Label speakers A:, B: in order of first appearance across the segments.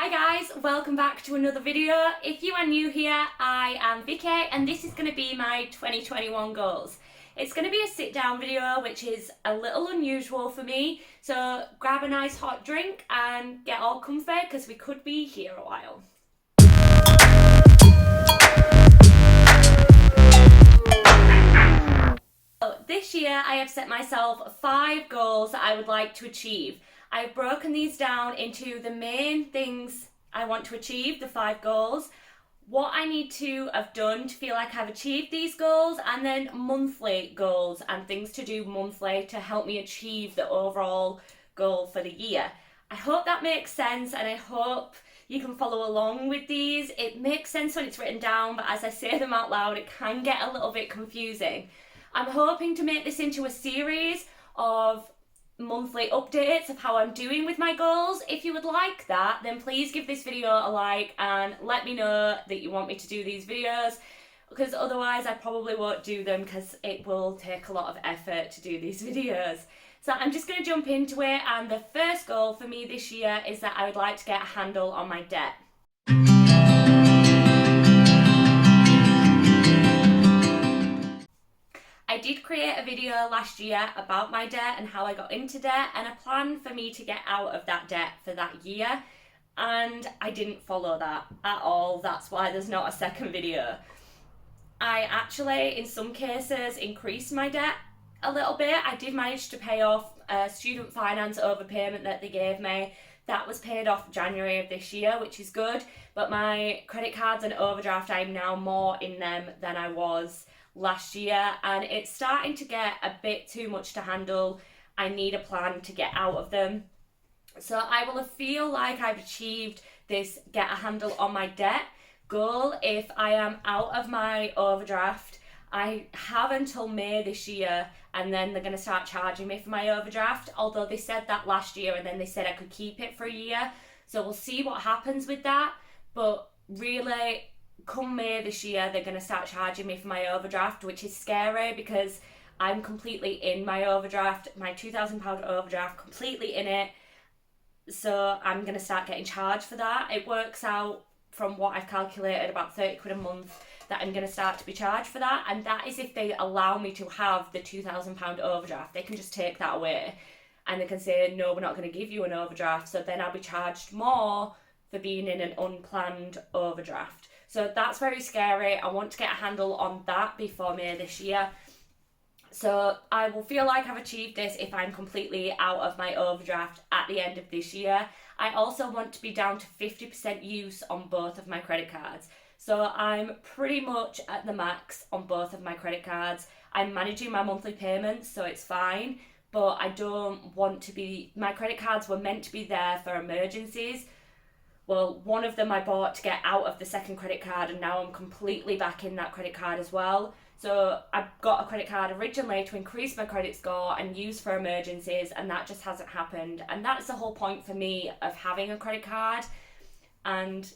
A: Hi guys, welcome back to another video. If you are new here, I am Vicky and this is going to be my 2021 goals. It's going to be a sit down video which is a little unusual for me, so grab a nice hot drink and get all comfy because we could be here a while. This year I have set myself 5 goals that I would like to achieve. I've broken these down into the main things I want to achieve, the 5 goals, what I need to have done to feel like I've achieved these goals, and then monthly goals and things to do monthly to help me achieve the overall goal for the year. I hope that makes sense and I hope you can follow along with these. It makes sense when it's written down, but as I say them out loud, it can get a little bit confusing. I'm hoping to make this into a series of monthly updates of how I'm doing with my goals. If you would like that, then please give this video a like and let me know that you want me to do these videos, because otherwise I probably won't do them because it will take a lot of effort to do these videos. So I'm just going to jump into it, and the first goal for me this year is that I would like to get a handle on my debt. I did create a video last year about my debt and how I got into debt and a plan for me to get out of that debt for that year, and I didn't follow that at all. That's why there's not a second video. I actually, in some cases, increased my debt a little bit. I did manage to pay off a student finance overpayment that they gave me. That was paid off January of this year, which is good, but my credit cards and overdraft, I'm now more in them than I was last year, and it's starting to get a bit too much to handle. I need a plan to get out of them. So I will feel like I've achieved this get a handle on my debt goal if I am out of my overdraft. I have until May this year, and then they're going to start charging me for my overdraft, although they said that last year and then they said I could keep it for a year. So we'll see what happens with that, but really come May this year they're going to start charging me for my overdraft, which is scary because I'm completely in my overdraft, my £2,000 overdraft, completely in it. So I'm going to start getting charged for that. It works out, from what I've calculated, about 30 quid a month that I'm going to start to be charged for that, and that is if they allow me to have the £2,000 overdraft. They can just take that away and they can say, no, we're not going to give you an overdraft, so then I'll be charged more for being in an unplanned overdraft. So that's very scary. I want to get a handle on that before May this year. So I will feel like I've achieved this if I'm completely out of my overdraft at the end of this year. I also want to be down to 50% use on both of my credit cards. So I'm pretty much at the max on both of my credit cards. I'm managing my monthly payments, so it's fine, but I don't want to be, my credit cards were meant to be there for emergencies. Well, one of them I bought to get out of the second credit card, and now I'm completely back in that credit card as well. So I got a credit card originally to increase my credit score and use for emergencies, and that just hasn't happened. And that's the whole point for me of having a credit card, and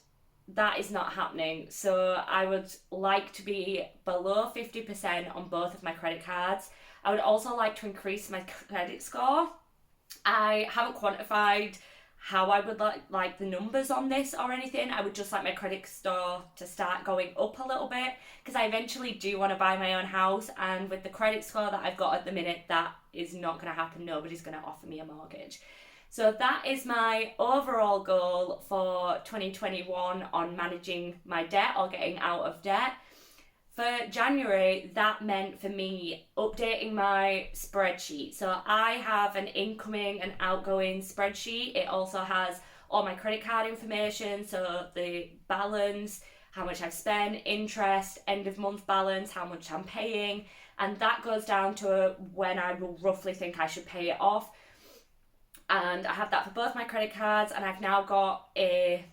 A: that is not happening. So I would like to be below 50% on both of my credit cards. I would also like to increase my credit score. I haven't quantified how I would like the numbers on this or anything. I would just like my credit score to start going up a little bit, because I eventually do want to buy my own house, and with the credit score that I've got at the minute, that is not going to happen. Nobody's going to offer me a mortgage. So that is my overall goal for 2021 on managing my debt or getting out of debt. For January, that meant for me updating my spreadsheet. So I have an incoming and outgoing spreadsheet. It also has all my credit card information, so the balance, how much I've spent, interest, end of month balance, how much I'm paying, and that goes down to when I will roughly think I should pay it off. And I have that for both my credit cards, and I've now got a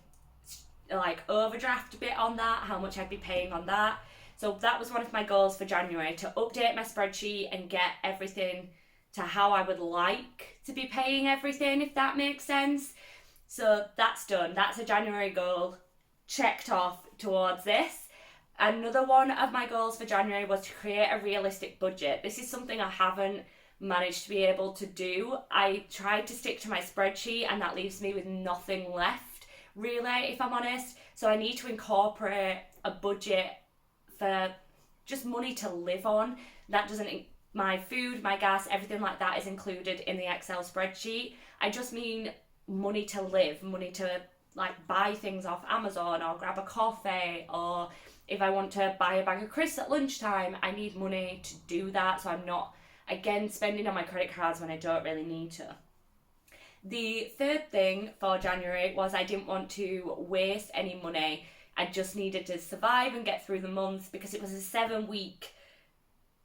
A: overdraft bit on that, how much I'd be paying on that. So that was one of my goals for January, to update my spreadsheet and get everything to how I would like to be paying everything, if that makes sense. So that's done. That's a January goal checked off towards this. Another one of my goals for January was to create a realistic budget. This is something I haven't managed to be able to do. I tried to stick to my spreadsheet and that leaves me with nothing left, really, if I'm honest. So I need to incorporate a budget for just money to live on. That doesn't, my food, my gas, everything like that is included in the Excel spreadsheet. I just mean money to live, money to like buy things off Amazon or grab a coffee, or if I want to buy a bag of crisps at lunchtime, I need money to do that. So I'm not, again, spending on my credit cards when I don't really need to. The third thing for January was I didn't want to waste any money. I just needed to survive and get through the month, because it was a 7-week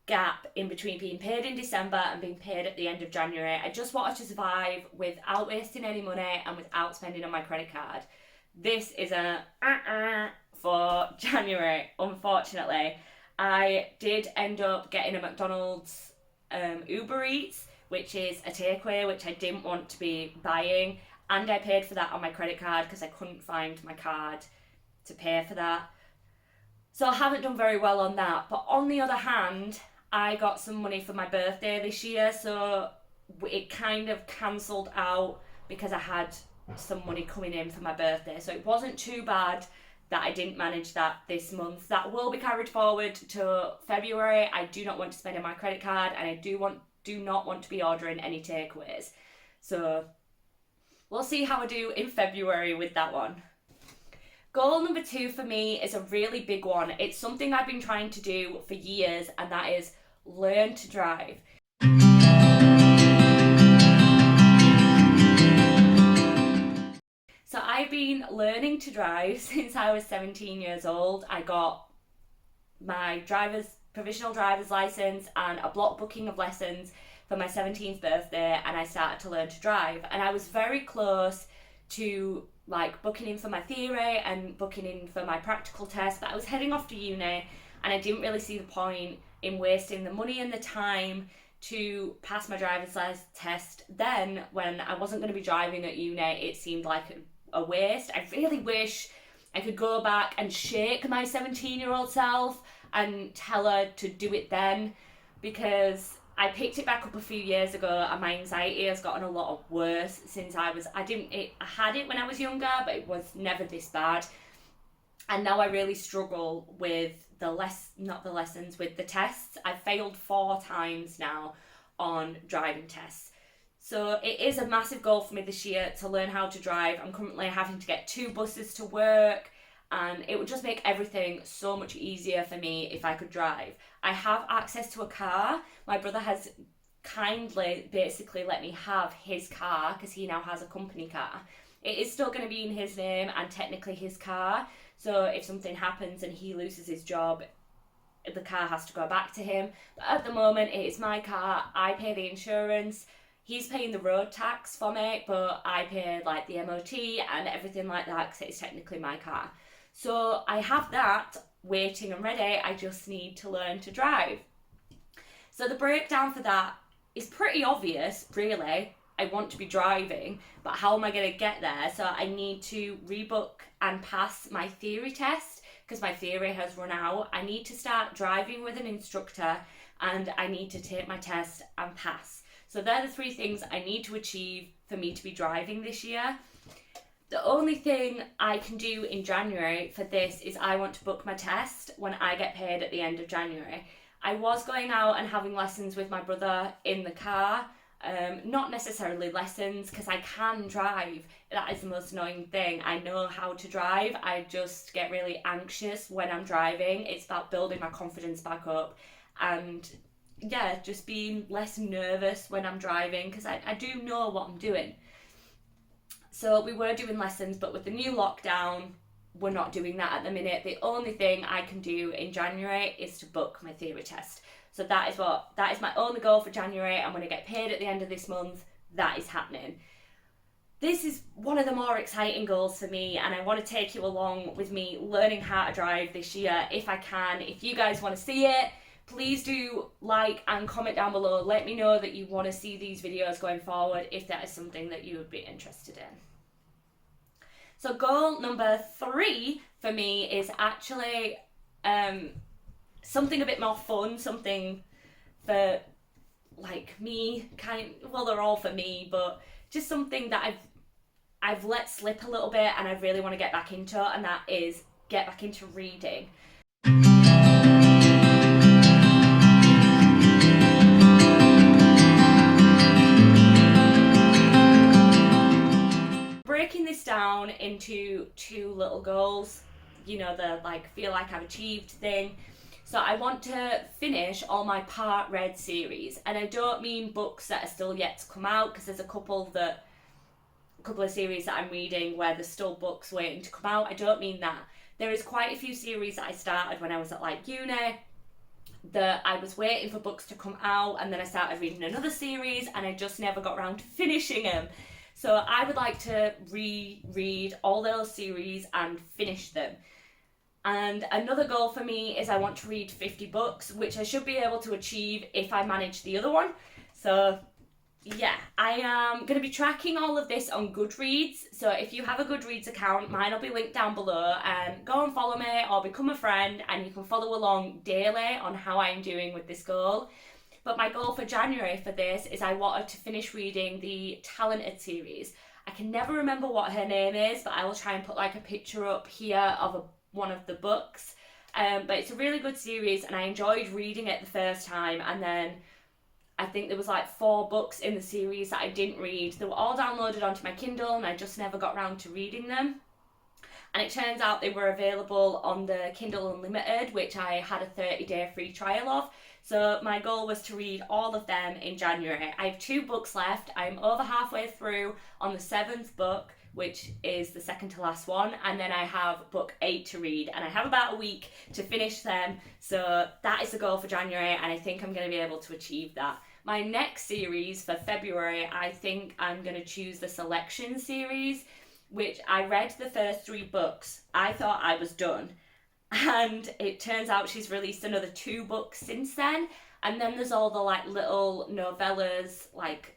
A: gap in between being paid in December and being paid at the end of January. I just wanted to survive without wasting any money and without spending on my credit card. This is a for January, unfortunately. I did end up getting a McDonald's Uber Eats, which is a takeaway, which I didn't want to be buying, and I paid for that on my credit card because I couldn't find my card to pay for that. So I haven't done very well on that. But on the other hand, I got some money for my birthday this year, so it kind of cancelled out because I had some money coming in for my birthday. So it wasn't too bad that I didn't manage that this month. That will be carried forward to February. I do not want to spend on my credit card, and I do not want to be ordering any takeaways. So we'll see how I do in February with that one. Goal number 2 for me is a really big one. It's something I've been trying to do for years, and that is learn to drive. So I've been learning to drive since I was 17 years old. I got my provisional driver's license and a block booking of lessons for my 17th birthday, and I started to learn to drive. And I was very close to like booking in for my theory and booking in for my practical test, but I was heading off to uni and I didn't really see the point in wasting the money and the time to pass my driver's license test. Then when I wasn't going to be driving at uni, it seemed like a waste. I really wish I could go back and shake my 17-year-old self and tell her to do it then, because I picked it back up a few years ago and my anxiety has gotten a lot worse since I had it when I was younger, but it was never this bad. And now I really struggle with with the tests. I've failed 4 times now on driving tests. So it is a massive goal for me this year to learn how to drive. I'm currently having to get 2 buses to work, and it would just make everything so much easier for me if I could drive. I have access to a car. My brother has kindly basically let me have his car because he now has a company car. It is still going to be in his name and technically his car. So if something happens and he loses his job, the car has to go back to him. But at the moment, it is my car. I pay the insurance. He's paying the road tax for me, but I pay like the MOT and everything like that because it's technically my car. So I have that waiting and ready. I just need to learn to drive. So the breakdown for that is pretty obvious, really. I want to be driving, but how am I going to get there? So I need to rebook and pass my theory test because my theory has run out. I need to start driving with an instructor, and I need to take my test and pass. So they're the 3 things I need to achieve for me to be driving this year. The only thing I can do in January for this is I want to book my test when I get paid at the end of January. I was going out and having lessons with my brother in the car. Not necessarily lessons because I can drive. That is the most annoying thing. I know how to drive. I just get really anxious when I'm driving. It's about building my confidence back up and just being less nervous when I'm driving because I do know what I'm doing. So we were doing lessons, but with the new lockdown, we're not doing that at the minute. The only thing I can do in January is to book my theory test. So that is my only goal for January. I'm going to get paid at the end of this month. That is happening. This is one of the more exciting goals for me, and I want to take you along with me learning how to drive this year if I can. If you guys want to see it, please do like and comment down below. Let me know that you want to see these videos going forward if that is something that you would be interested in. So goal number 3 for me is actually something a bit more fun, something for like me, they're all for me, but just something that I've let slip a little bit and I really want to get back into, and that is get back into reading. Breaking this down into 2 little goals, you know, the like feel like I've achieved thing. So I want to finish all my part read series, and I don't mean books that are still yet to come out, because there's a couple of series that I'm reading where there's still books waiting to come out. I don't mean that. There is quite a few series that I started when I was at like uni that I was waiting for books to come out, and then I started reading another series and I just never got around to finishing them. So I would like to reread all those series and finish them. And another goal for me is I want to read 50 books, which I should be able to achieve if I manage the other one. So yeah, I am going to be tracking all of this on Goodreads. So if you have a Goodreads account, mine will be linked down below, and go and follow me or become a friend, and you can follow along daily on how I'm doing with this goal. But my goal for January for this is I wanted to finish reading the Talented series. I can never remember what her name is, but I will try and put like a picture up here of one of the books. But it's a really good series, and I enjoyed reading it the first time, and then I think there was like 4 books in the series that I didn't read. They were all downloaded onto my Kindle and I just never got around to reading them. And it turns out they were available on the Kindle Unlimited, which I had a 30-day free trial of. So my goal was to read all of them in January. I have 2 books left. I'm over halfway through on the 7th book, which is the second to last one, and then I have book 8 to read, and I have about a week to finish them. So that is the goal for January, and I think I'm going to be able to achieve that. My next series for February, I think I'm going to choose the Selection series, which I read the first 3 books. I thought I was done, and it turns out she's released another 2 books since then, and then there's all the like little novellas like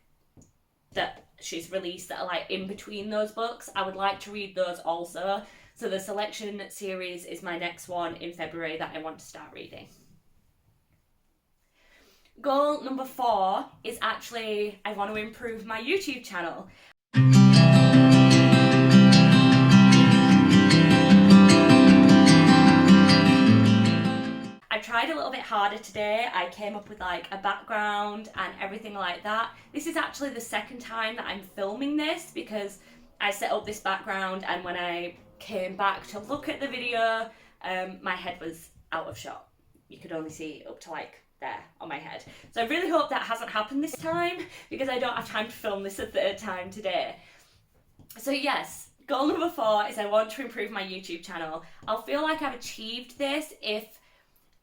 A: that she's released that are like in between those books. I would like to read those also. So the Selection series is my next one in February that I want to start reading. Goal number 4 is actually I want to improve my YouTube channel. I tried a little bit harder today. I came up with like a background and everything like that. This is actually the second time that I'm filming this, because I set up this background and when I came back to look at the video, my head was out of shot. You could only see up to like there on my head. So I really hope that hasn't happened this time, because I don't have time to film this a 3rd time today. So yes, goal number 4 is I want to improve my YouTube channel. I'll feel like I've achieved this if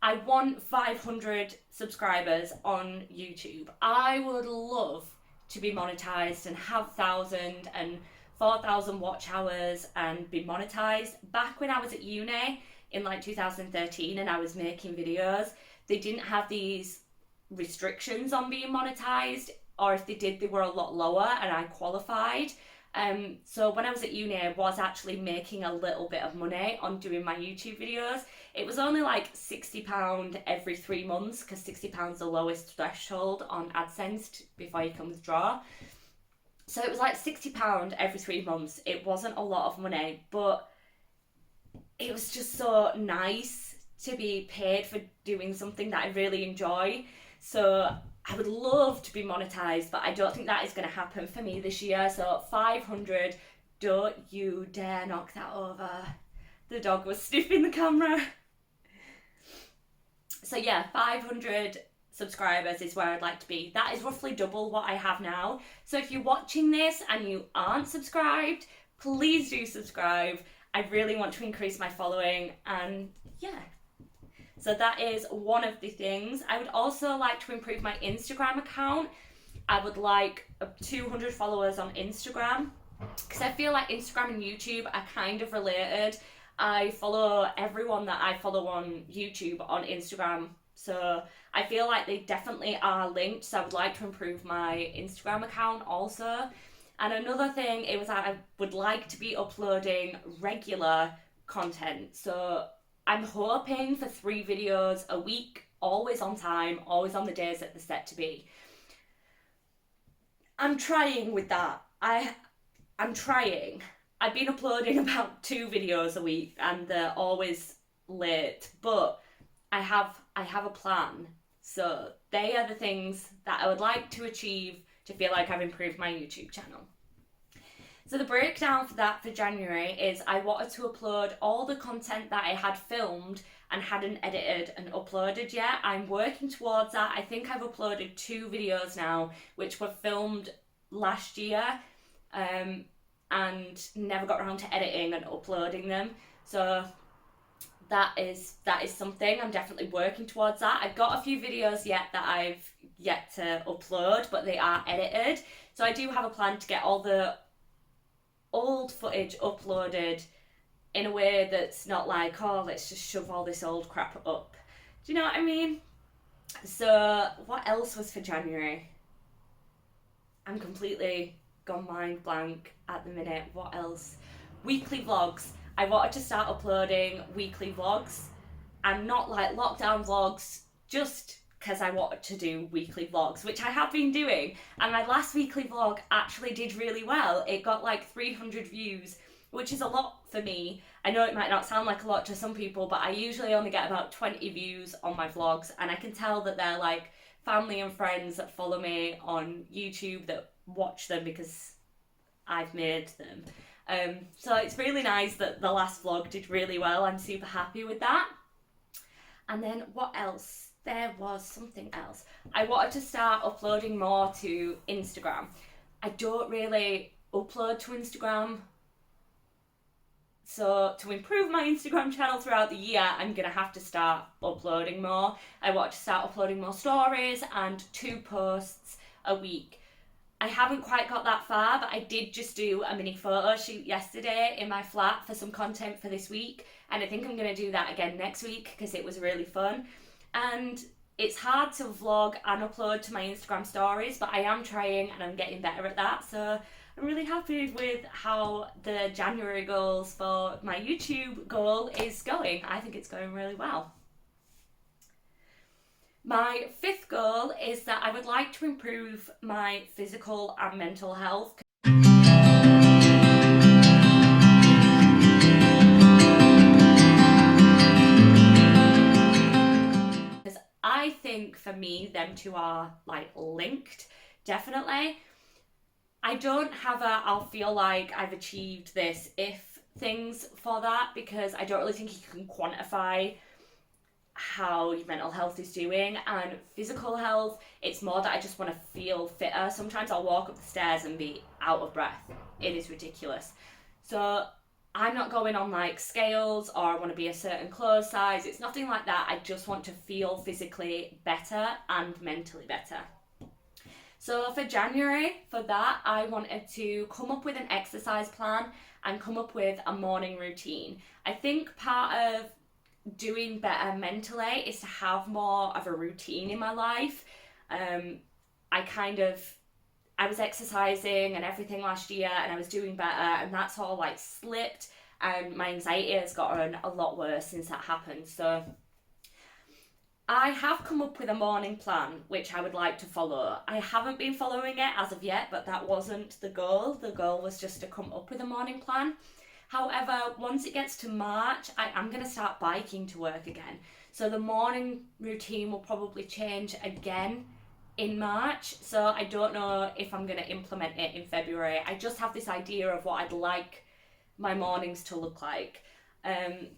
A: I want 500 subscribers on YouTube. I would love to be monetized and have 1,000 and 4,000 watch hours and be monetized. Back when I was at uni in like 2013 and I was making videos, they didn't have these restrictions on being monetized, or if they did, they were a lot lower, and I qualified. So when I was at uni, I was actually making a little bit of money on doing my YouTube videos. It was only like £60 every 3 months, because £60 is the lowest threshold on AdSense before you can withdraw. So it was like £60 every 3 months. It wasn't a lot of money, but it was just so nice to be paid for doing something that I really enjoy. So I would love to be monetized, but I don't think that is going to happen for me this year. So 500, don't you dare knock that over. The dog was sniffing the camera. So yeah, 500 subscribers is where I'd like to be. That is roughly double what I have now. So if you're watching this and you aren't subscribed, please do subscribe. I really want to increase my following, and yeah. So that is one of the things. I would also like to improve my Instagram account. I would like 200 followers on Instagram, because I feel like Instagram and YouTube are kind of related. I follow everyone that I follow on YouTube on Instagram, so I feel like they definitely are linked. So I would like to improve my Instagram account also. And another thing, it was that I would like to be uploading regular content. So I'm hoping for 3 videos a week, always on time, always on the days that they're set to be. I'm trying with that. I'm trying. I've been uploading about 2 videos a week and they're always late, but I have a plan. So they are the things that I would like to achieve to feel like I've improved my YouTube channel. So the breakdown for that for January is I wanted to upload all the content that I had filmed and hadn't edited and uploaded yet. I'm working towards that. I think I've uploaded 2 videos now, which were filmed last year, and never got around to editing and uploading them. So that is something I'm definitely working towards. That I've got a few videos yet that I've yet to upload, but they are edited. So I do have a plan to get all the old footage uploaded in a way that's not like, oh, let's just shove all this old crap up. Do you know what I mean? So what else was for January? I'm completely gone mind blank at the minute. What else? Weekly vlogs. I wanted to start uploading weekly vlogs and not like lockdown vlogs, just because I wanted to do weekly vlogs, which I have been doing. And my last weekly vlog actually did really well. It got like 300 views, which is a lot for me. I know it might not sound like a lot to some people, but I usually only get about 20 views on my vlogs, and I can tell that they're like family and friends that follow me on YouTube that watch them because I've made them. So it's really nice that the last vlog did really well. I'm super happy with that. And then what else? There was something else. I wanted to start uploading more to Instagram. I don't really upload to Instagram. So to improve my Instagram channel throughout the year, I'm going to have to start uploading more. I want to start uploading more stories and 2 posts a week. I haven't quite got that far, but I did just do a mini photo shoot yesterday in my flat for some content for this week, and I think I'm going to do that again next week because it was really fun. And it's hard to vlog and upload to my Instagram stories, but I am trying and I'm getting better at that. So I'm really happy with how the January goals for my YouTube goal is going. I think it's going really well. My 5th goal is that I would like to improve my physical and mental health. Because I think for me, them two are like linked, definitely. I don't have I'll feel like I've achieved this if things for that, because I don't really think you can quantify how your mental health is doing. And physical health, it's more that I just want to feel fitter. Sometimes I'll walk up the stairs and be out of breath. It is ridiculous. So I'm not going on like scales or I want to be a certain clothes size. It's nothing like that. I just want to feel physically better and mentally better. So for January, for that, I wanted to come up with an exercise plan and come up with a morning routine. I think part of doing better mentally is to have more of a routine in my life. I was exercising and everything last year and I was doing better, and that's all like slipped, and my anxiety has gotten a lot worse since that happened. So I have come up with a morning plan which I would like to follow. I haven't been following it as of yet, but that wasn't the goal. The goal was just to come up with a morning plan. However, once it gets to March, I am going to start biking to work again. So the morning routine will probably change again in March. So I don't know if I'm going to implement it in February. I just have this idea of what I'd like my mornings to look like.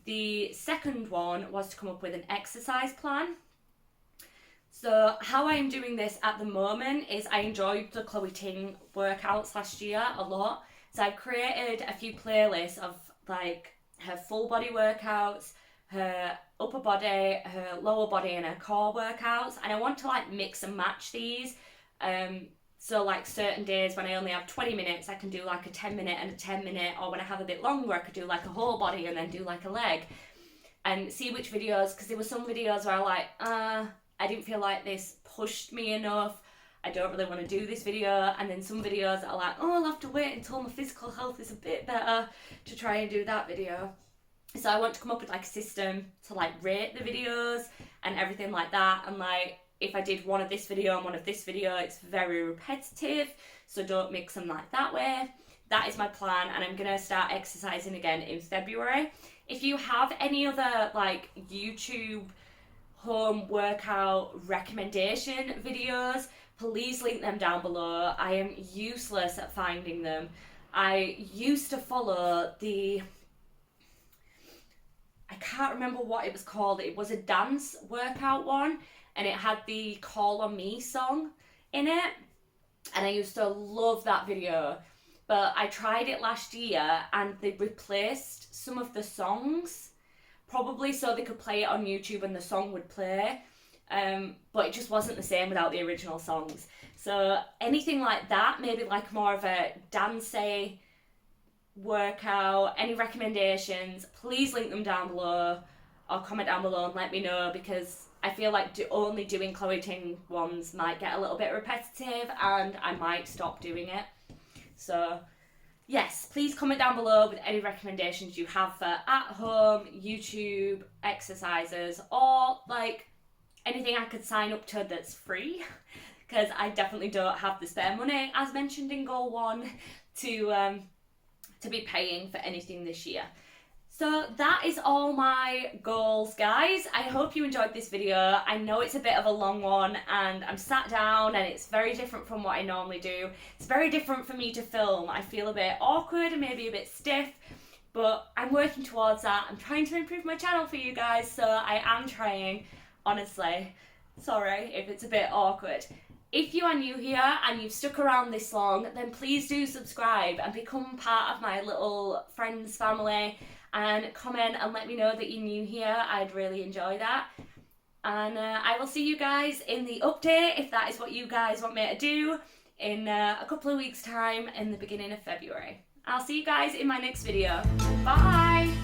A: The second one was to come up with an exercise plan. So how I am doing this at the moment is I enjoyed the Chloe Ting workouts last year a lot. So I've created a few playlists of like her full body workouts, her upper body, her lower body and her core workouts. And I want to like mix and match these. So like certain days when I only have 20 minutes, I can do like a 10-minute and a 10-minute, or when I have a bit longer, I could do like a whole body and then do like a leg, and see which videos, because there were some videos where I like, I didn't feel like this pushed me enough. I don't really want to do this video. And then some videos that are like, oh, I'll have to wait until my physical health is a bit better to try and do that video. So I want to come up with like a system to like rate the videos and everything like that. And like, if I did one of this video and one of this video, it's very repetitive. So don't mix them like that way. that is my plan, and I'm gonna start exercising again in February. If you have any other like YouTube home workout recommendation videos, please link them down below. I am useless at finding them. I used to follow I can't remember what it was called. It was a dance workout one, and it had the Call on Me song in it, and I used to love that video. But I tried it last year and they replaced some of the songs, probably so they could play it on YouTube and the song would play. But it just wasn't the same without the original songs. So anything like that, maybe like more of a dancey workout, any recommendations, please link them down below or comment down below and let me know, because I feel like only doing Chloe Ting ones might get a little bit repetitive and I might stop doing it. So yes, please comment down below with any recommendations you have for at home YouTube exercises, or like anything I could sign up to that's free, because I definitely don't have the spare money, as mentioned in goal 1, to be paying for anything this year. So that is all my goals, guys. I hope you enjoyed this video. I know it's a bit of a long one and I'm sat down and it's very different from what I normally do. It's very different for me to film. I feel a bit awkward and maybe a bit stiff, but I'm working towards that. I'm trying to improve my channel for you guys, so I am trying, honestly. Sorry if it's a bit awkward. If you are new here and you've stuck around this long, then please do subscribe and become part of my little friends family, and comment and let me know that you're new here. I'd really enjoy that. And I will see you guys in the update, if that is what you guys want me to do, in a couple of weeks' time in the beginning of February. I'll see you guys in my next video. Bye!